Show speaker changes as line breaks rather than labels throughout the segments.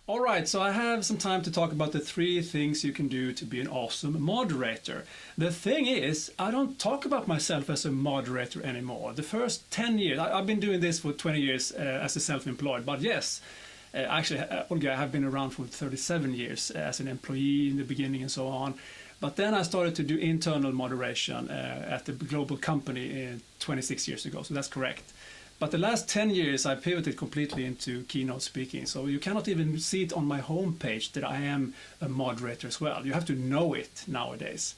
All right, so I have some time to talk about the 3 things you can do to be an awesome moderator. The thing is, I don't talk about myself as a moderator anymore. The first 10 years, I've been doing this for 20 years as a self-employed, but yes, actually, Olga, I have been around for 37 years as an employee in the beginning and so on. But then I started to do internal moderation at the global company 26 years ago, so that's correct. But the last 10 years, I pivoted completely into keynote speaking. So you cannot even see it on my homepage that I am a moderator as well. You have to know it nowadays.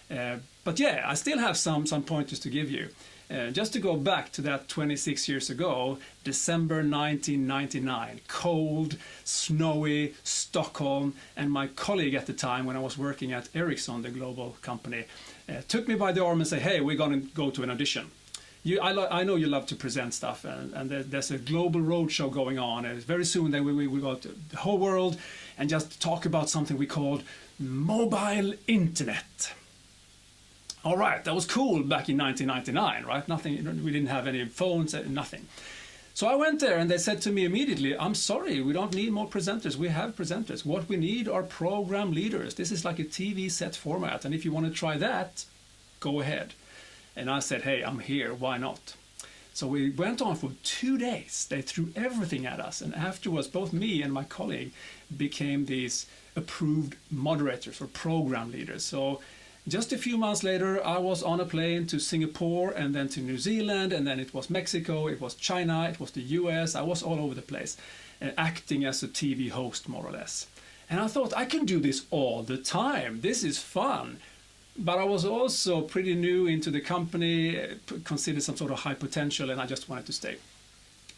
But yeah, I still have some pointers to give you. Just to go back to that 26 years ago, December 1999, cold, snowy Stockholm, and my colleague at the time when I was working at Ericsson, the global company, took me by the arm and said, hey, we're going to go to an audition. I know you love to present stuff, and there's a global roadshow going on, and very soon then we go to the whole world and just talk about something we called mobile internet. All right, that was cool back in 1999, right? We didn't have any phones, nothing. So I went there and they said to me immediately, I'm sorry, we don't need more presenters. We have presenters. What we need are program leaders. This is like a TV set format, and if you want to try that, go ahead. And I said, hey, I'm here, why not? So we went on for 2 days. They threw everything at us. And afterwards, both me and my colleague became these approved moderators or program leaders. So just a few months later, I was on a plane to Singapore and then to New Zealand, and then it was Mexico, it was China, it was the US. I was all over the place, acting as a TV host, more or less. And I thought, I can do this all the time. This is fun. But I was also pretty new into the company, considered some sort of high potential, and I just wanted to stay.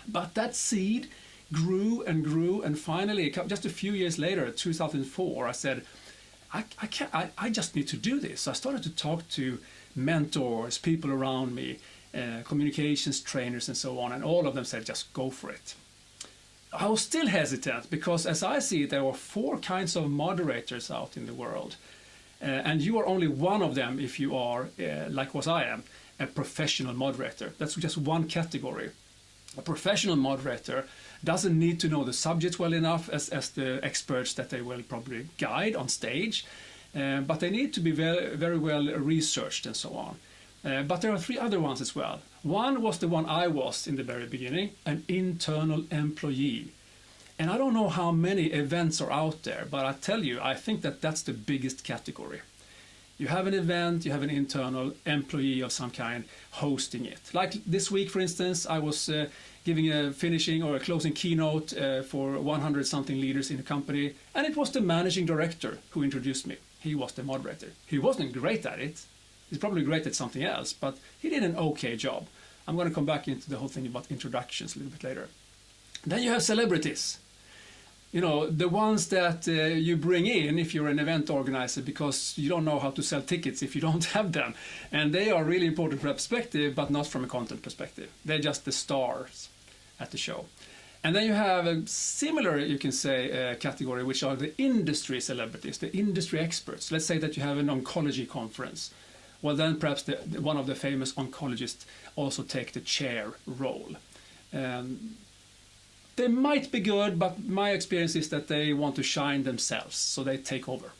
But that seed grew and grew, and finally, just a few years later, 2004, I said, I just need to do this. So I started to talk to mentors, people around me, communications trainers and so on, and all of them said, just go for it. I was still hesitant because, as I see it, there are 4 kinds of moderators out in the world. And you are only one of them if you are, like what I am, a professional moderator. That's just one category. A professional moderator doesn't need to know the subject well enough as the experts that they will probably guide on stage, but they need to be very, very well researched and so on. But there are 3 other ones as well. One was the one I was in the very beginning, an internal employee. And I don't know how many events are out there, but I tell you, I think that that's the biggest category. You have an event, you have an internal employee of some kind hosting it. Like this week, for instance, I was giving a finishing or a closing keynote for 100-something leaders in the company, and it was the managing director who introduced me. He was the moderator. He wasn't great at it. He's probably great at something else, but he did an okay job. I'm going to come back into the whole thing about introductions a little bit later. Then you have celebrities. You know, the ones that you bring in if you're an event organizer because you don't know how to sell tickets if you don't have them. And they are really important from a perspective, but not from a content perspective. They're just the stars at the show. And then you have a similar, you can say, category, which are the industry celebrities, the industry experts. Let's say that you have an oncology conference. Well, then perhaps one of the famous oncologists also take the chair role. They might be good, but my experience is that they want to shine themselves, so they take over.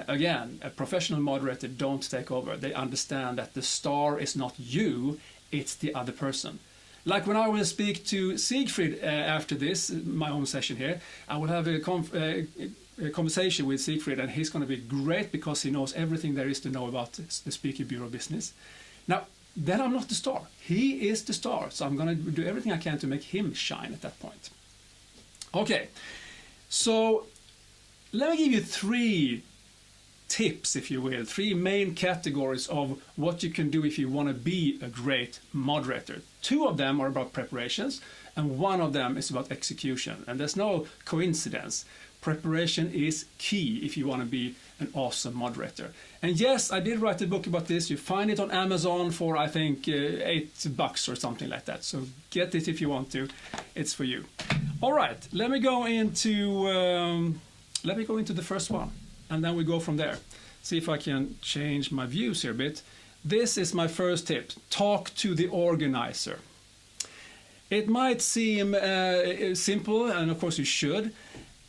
Again, a professional moderator don't take over. They understand that the star is not you, it's the other person. Like when I will speak to Siegfried after this, my own session here, I will have a conversation with Siegfried, and he's going to be great because he knows everything there is to know about the speaking bureau business. Now, then I'm not the star. He is the star, so I'm going to do everything I can to make him shine at that point. Okay, so let me give you 3 tips, if you will, 3 main categories of what you can do if you want to be a great moderator. 2 of them are about preparations, and 1 of them is about execution. And there's no coincidence. Preparation is key if you want to be an awesome moderator. And yes, I did write a book about this. You find it on Amazon for, I think, $8 or something like that. So get it if you want to. It's for you. All right, let me go into the first one, and then we go from there. See if I can change my views here a bit. This is my first tip. Talk to the organizer. It might seem simple, and of course you should,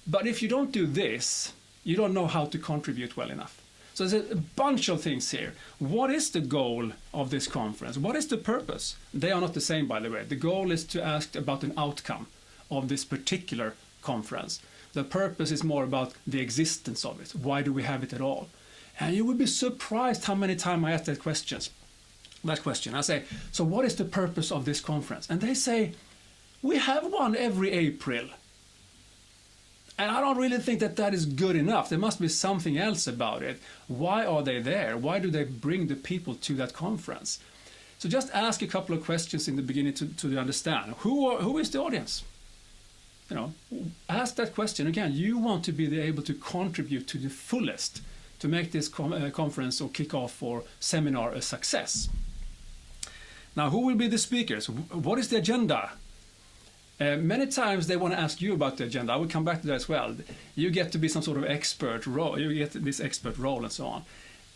But if you don't do this, you don't know how to contribute well enough. So there's a bunch of things here. What is the goal of this conference? What is the purpose? They are not the same, by the way. The goal is to ask about an outcome of this particular conference. The purpose is more about the existence of it. Why do we have it at all? And you would be surprised how many times I ask that question. I say, so what is the purpose of this conference? And they say, we have one every April. And I don't really think that that is good enough. There must be something else about it. Why are they there? Why do they bring the people to that conference? So just ask a couple of questions in the beginning to understand. Who is the audience? You know, ask that question. Again, you want to be able to contribute to the fullest to make this conference or kickoff or seminar a success. Now, who will be the speakers? What is the agenda? Many times they want to ask you about the agenda. I will come back to that as well. You get to be some sort of expert role. You get this expert role and so on.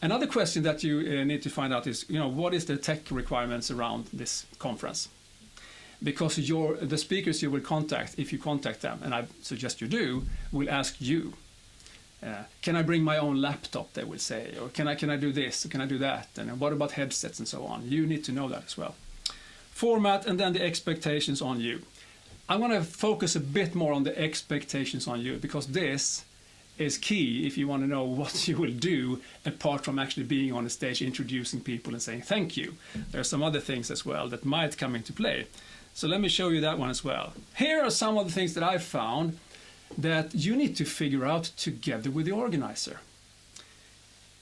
Another question that you need to find out is, you know, what is the tech requirements around this conference? Because the speakers you will contact, if you contact them, and I suggest you do, will ask you. Can I bring my own laptop, they will say, or can I do this, or can I do that, and what about headsets and so on? You need to know that as well. Format and then the expectations on you. I want to focus a bit more on the expectations on you, because this is key if you want to know what you will do apart from actually being on the stage, introducing people and saying thank you. There are some other things as well that might come into play. So let me show you that one as well. Here are some of the things that I've found that you need to figure out together with the organizer.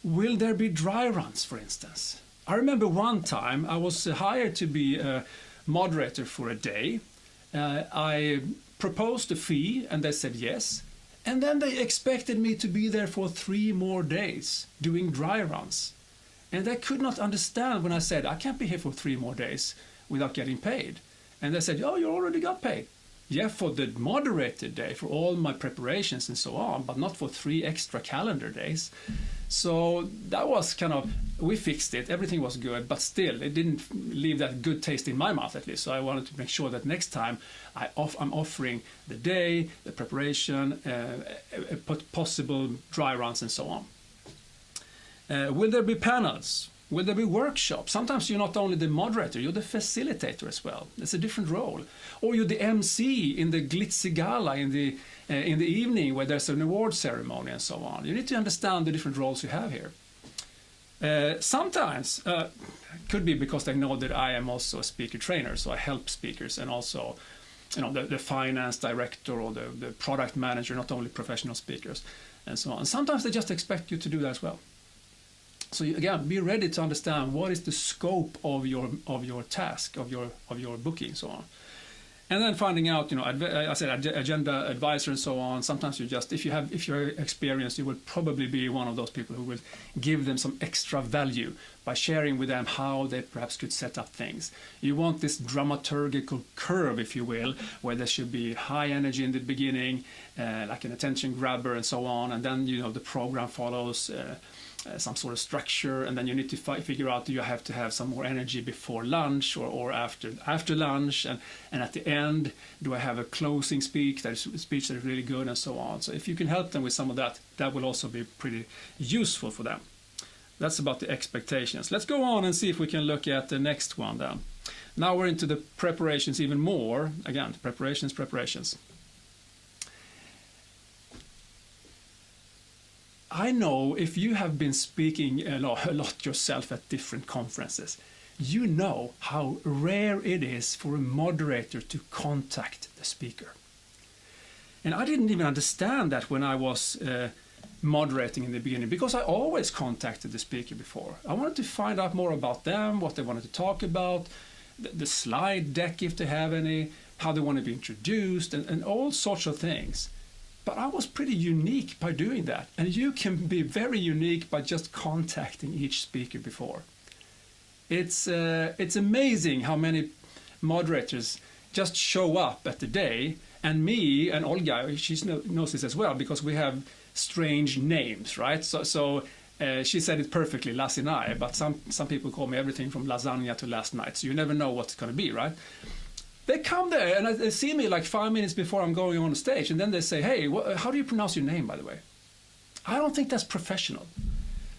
Will there be dry runs, for instance? I remember one time I was hired to be a moderator for a day. I proposed a fee and they said yes. And then they expected me to be there for 3 more days doing dry runs. And they could not understand when I said, I can't be here for 3 more days without getting paid. And they said, oh, you already got paid. Yeah, for the moderated day, for all my preparations and so on, but not for 3 extra calendar days. So that was kind of, we fixed it, everything was good, but still, it didn't leave that good taste in my mouth at least. So I wanted to make sure that next time I'm offering the day, the preparation, possible dry runs and so on. Will there be panels? Will there be workshops? Sometimes you're not only the moderator, you're the facilitator as well. It's a different role. Or you're the MC in the glitzy gala in the evening where there's an award ceremony and so on. You need to understand the different roles you have here. Sometimes, could be because they know that I am also a speaker trainer, so I help speakers, and also, you know, the finance director or the product manager, not only professional speakers and so on. Sometimes they just expect you to do that as well. So again, be ready to understand what is the scope of your task, of your booking, and so on. And then finding out, you know, I said agenda advisor and so on. Sometimes you just, if you're experienced, you will probably be one of those people who will give them some extra value by sharing with them how they perhaps could set up things. You want this dramaturgical curve, if you will, where there should be high energy in the beginning, like an attention grabber and so on, and then, you know, the program follows. Some sort of structure, and then you need to figure out, do you have to have some more energy before lunch or after lunch, and at the end, do I have a closing speech that is really good, and so on. So if you can help them with some of that, that will also be pretty useful for them. That's about the expectations. Let's go on and see if we can look at the next one then. Now we're into the preparations even more. Again, preparations. I know if you have been speaking a lot yourself at different conferences, you know how rare it is for a moderator to contact the speaker. And I didn't even understand that when I was moderating in the beginning, because I always contacted the speaker before. I wanted to find out more about them, what they wanted to talk about, the slide deck if they have any, how they want to be introduced, and all sorts of things. But I was pretty unique by doing that. And you can be very unique by just contacting each speaker before. It's amazing how many moderators just show up at the day. And me and Olga, she knows this as well, because we have strange names, right? So she said it perfectly, Lassinai, but some people call me everything from lasagna to last night. So you never know what's going to be, right? They come there and they see me like 5 minutes before I'm going on stage, and then they say, hey, how do you pronounce your name, by the way? I don't think that's professional.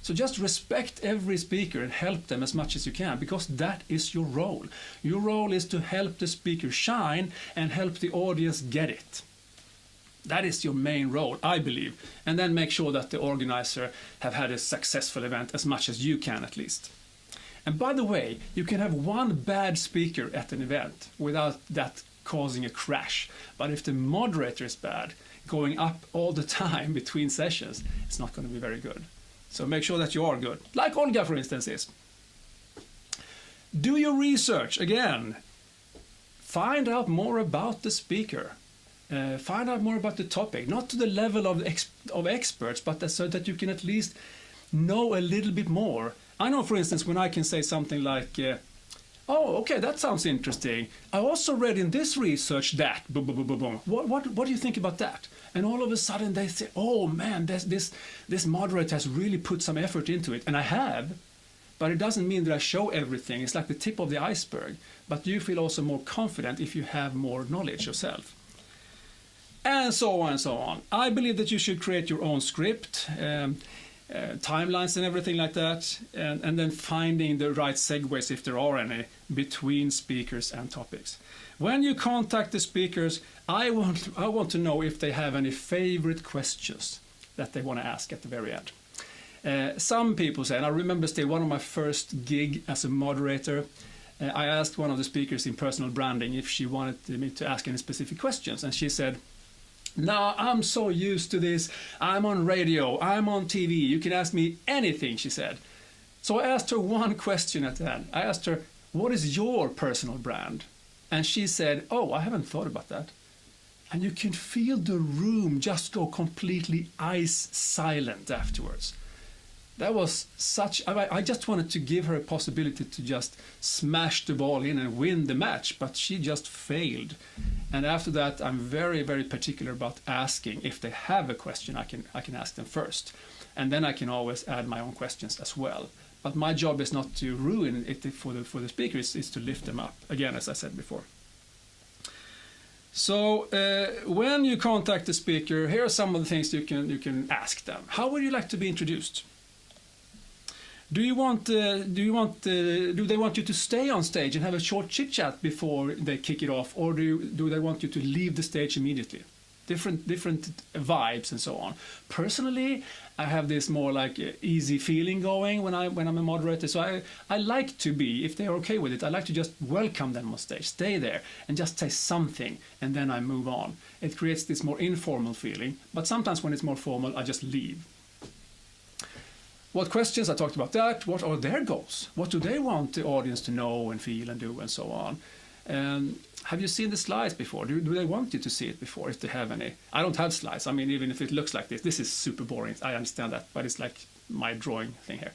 So just respect every speaker and help them as much as you can, because that is your role. Your role is to help the speaker shine and help the audience get it. That is your main role, I believe. And then make sure that the organizer have had a successful event as much as you can, at least. And by the way, you can have one bad speaker at an event without that causing a crash. But if the moderator is bad, going up all the time between sessions, it's not going to be very good. So make sure that you are good, like Olga, for instance, is. Do your research. Again, find out more about the speaker. Find out more about the topic, not to the level of experts, but so that you can at least know a little bit more. I know, for instance, when I can say something like, oh, okay, that sounds interesting. I also read in this research that, boom, boom, boom, boom, boom. What do you think about that? And all of a sudden they say, oh man, this moderator has really put some effort into it. And I have, but it doesn't mean that I show everything. It's like the tip of the iceberg. But you feel also more confident if you have more knowledge yourself. And so on and so on. I believe that you should create your own script, timelines and everything like that, and then finding the right segues, if there are any, between speakers and topics. When you contact the speakers, I want to know if they have any favorite questions that they want to ask at the very end. Some people say, and I remember still one of my first gig as a moderator, I asked one of the speakers in personal branding if she wanted me to ask any specific questions, and she said, no, I'm so used to this. I'm on radio, I'm on TV. You can ask me anything, she said. So I asked her one question at the end. I asked her, what is your personal brand? And she said, oh, I haven't thought about that. And you can feel the room just go completely ice silent afterwards. That was such, I just wanted to give her a possibility to just smash the ball in and win the match, but she just failed. And after that, I'm very, very particular about asking if they have a question, I can ask them first. And then I can always add my own questions as well. But my job is not to ruin it for the speaker, is to lift them up, again, as I said before. So when you contact the speaker, here are some of the things you can ask them. How would you like to be introduced? Do they want you to stay on stage and have a short chit chat before they kick it off, or do they want you to leave the stage immediately? Different vibes and so on. Personally, I have this more like easy feeling going when I'm a moderator. So I like to be, if they're okay with it, I like to just welcome them on stage, stay there and just say something, and then I move on. It creates this more informal feeling, but sometimes when it's more formal, I just leave. What questions? I talked about that. What are their goals? What do they want the audience to know and feel and do and so on? Have you seen the slides before? Do they want you to see it before, if they have any? I don't have slides. I mean, even if it looks like this is super boring. I understand that, but it's like my drawing thing here.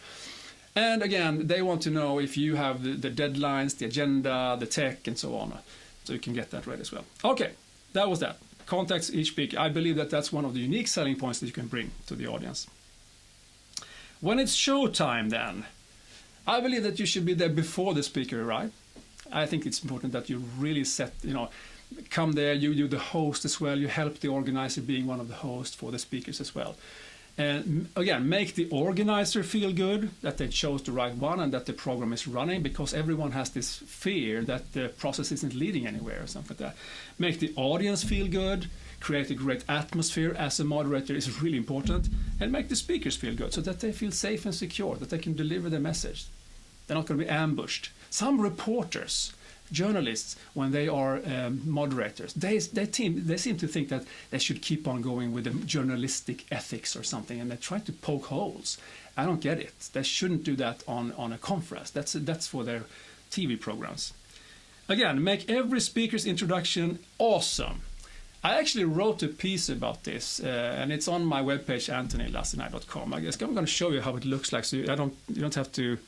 And again, they want to know if you have the deadlines, the agenda, the tech, and so on. So you can get that ready as well. Okay, that was that. Contacts each speaker. I believe that that's one of the unique selling points that you can bring to the audience. When it's show time then, I believe that you should be there before the speaker arrives. I think it's important that you really come there, you're the host as well, you help the organizer being one of the hosts for the speakers as well. And again, make the organizer feel good, that they chose the right one and that the program is running, because everyone has this fear that the process isn't leading anywhere or something like that. Make the audience feel good, create a great atmosphere as a moderator is really important, and make the speakers feel good so that they feel safe and secure, that they can deliver their message. They're not going to be ambushed. Some reporters, journalists, when they are moderators, they seem to think that they should keep on going with the journalistic ethics or something, and they try to poke holes. I don't get it. They shouldn't do that on a conference. That's for their TV programs. Again, make every speaker's introduction awesome. I actually wrote a piece about this, and it's on my webpage, antonylassenai.com. I guess I'm going to show you how it looks like, so you don't have to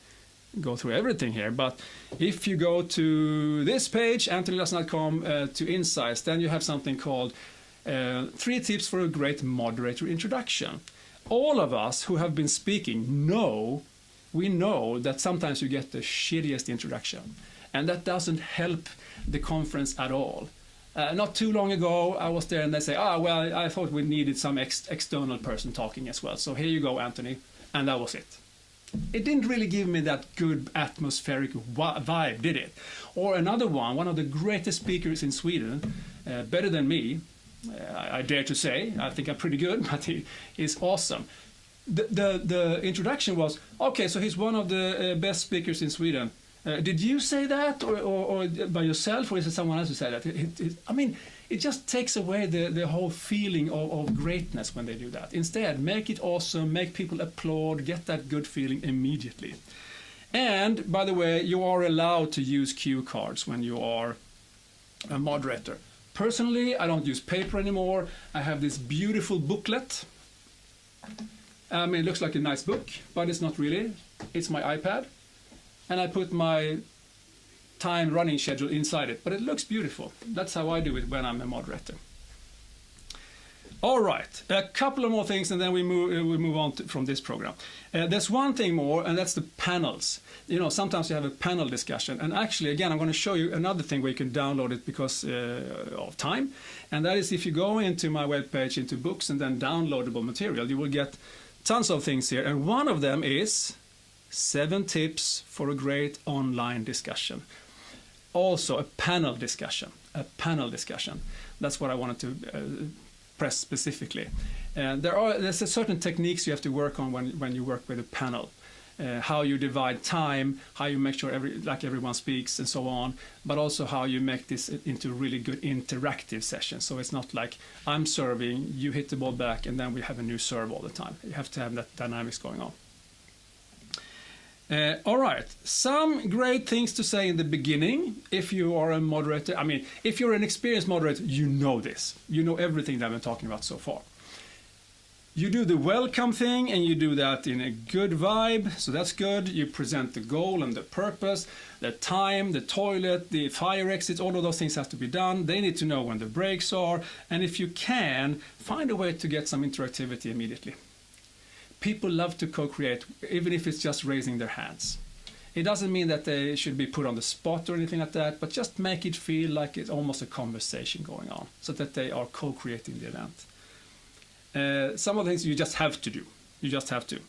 go through everything here. But if you go to this page, antonylassenai.com, to Insights, then you have something called 3 tips for a great moderator introduction. All of us who have been speaking we know that sometimes you get the shittiest introduction. and that doesn't help the conference at all. Not too long ago, I was there and they say, well, I thought we needed some external person talking as well. So here you go, Anthony. And that was it. It didn't really give me that good atmospheric vibe, did it? Or another one of the greatest speakers in Sweden, better than me, I dare to say. I think I'm pretty good, but he is awesome. The introduction was, okay, so he's one of the best speakers in Sweden. Did you say that, or by yourself, or is it someone else who said that? I mean, it just takes away the whole feeling of greatness when they do that. Instead, make it awesome, make people applaud, get that good feeling immediately. And, by the way, you are allowed to use cue cards when you are a moderator. Personally, I don't use paper anymore. I have this beautiful booklet. I mean, it looks like a nice book, but it's not really. It's my iPad. And I put my time running schedule inside it, but it looks beautiful. That's how I do it when I'm a moderator. All right, a couple of more things, and then we move on from this program. There's one thing more, and that's the panels. You know, sometimes you have a panel discussion, and actually, again, I'm going to show you another thing where you can download it because of time, and that is if you go into my webpage, into books, and then downloadable material, you will get tons of things here, and one of them is 7 tips for a great online discussion. Also a panel discussion. That's what I wanted to press specifically. And there's a certain techniques you have to work on when you work with a panel. How you divide time, how you make sure everyone speaks and so on, but also how you make this into really good interactive sessions. So it's not like I'm serving, you hit the ball back, and then we have a new serve all the time. You have to have that dynamics going on. All right, some great things to say in the beginning if you are a moderator. I mean, if you're an experienced moderator, you know this. You know everything that I've been talking about so far. You do the welcome thing, and you do that in a good vibe, so that's good. You present the goal and the purpose, the time, the toilet, the fire exits, all of those things have to be done. They need to know when the breaks are, and if you can, find a way to get some interactivity immediately. People love to co-create, even if it's just raising their hands. It doesn't mean that they should be put on the spot or anything like that, but just make it feel like it's almost a conversation going on, so that they are co-creating the event. Some of the things you just have to do. You just have to,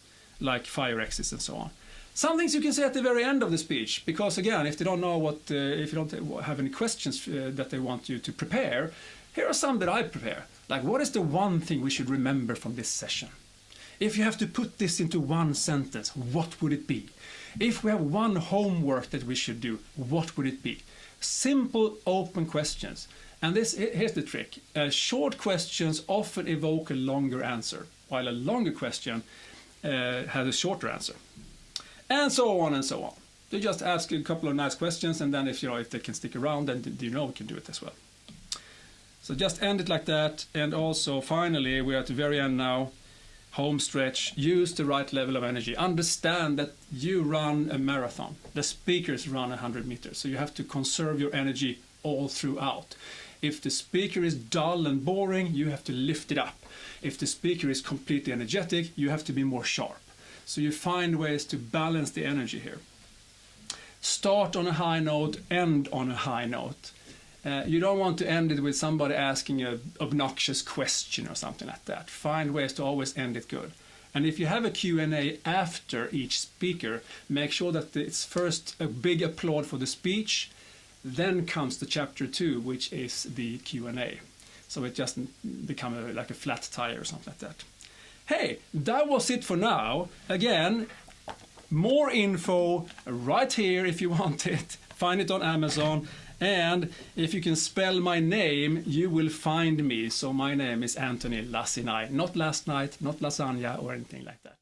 like fire exits and so on. Some things you can say at the very end of the speech, because again, if they don't know if you don't have any questions that they want you to prepare, here are some that I prepare. Like, what is the one thing we should remember from this session? If you have to put this into one sentence, what would it be? If we have one homework that we should do, what would it be? Simple, open questions. And here's the trick. Short questions often evoke a longer answer, while a longer question has a shorter answer. And so on and so on. You just ask a couple of nice questions, and then if they can stick around, then we can do it as well. So just end it like that. And also, finally, we're at the very end now. Home stretch, use the right level of energy. Understand that you run a marathon. The speakers run 100 meters. So you have to conserve your energy all throughout. If the speaker is dull and boring, you have to lift it up. If the speaker is completely energetic, you have to be more sharp. So you find ways to balance the energy here. Start on a high note, end on a high note. You don't want to end it with somebody asking an obnoxious question or something like that. Find ways to always end it good. And if you have a Q&A after each speaker, make sure that it's first a big applaud for the speech, then comes the chapter 2, which is the Q&A. So it just becomes like a flat tire or something like that. Hey, that was it for now. Again, more info right here if you want it. Find it on Amazon. And if you can spell my name, you will find me. So my name is Anthony Lassinai. Not last night, not lasagna or anything like that.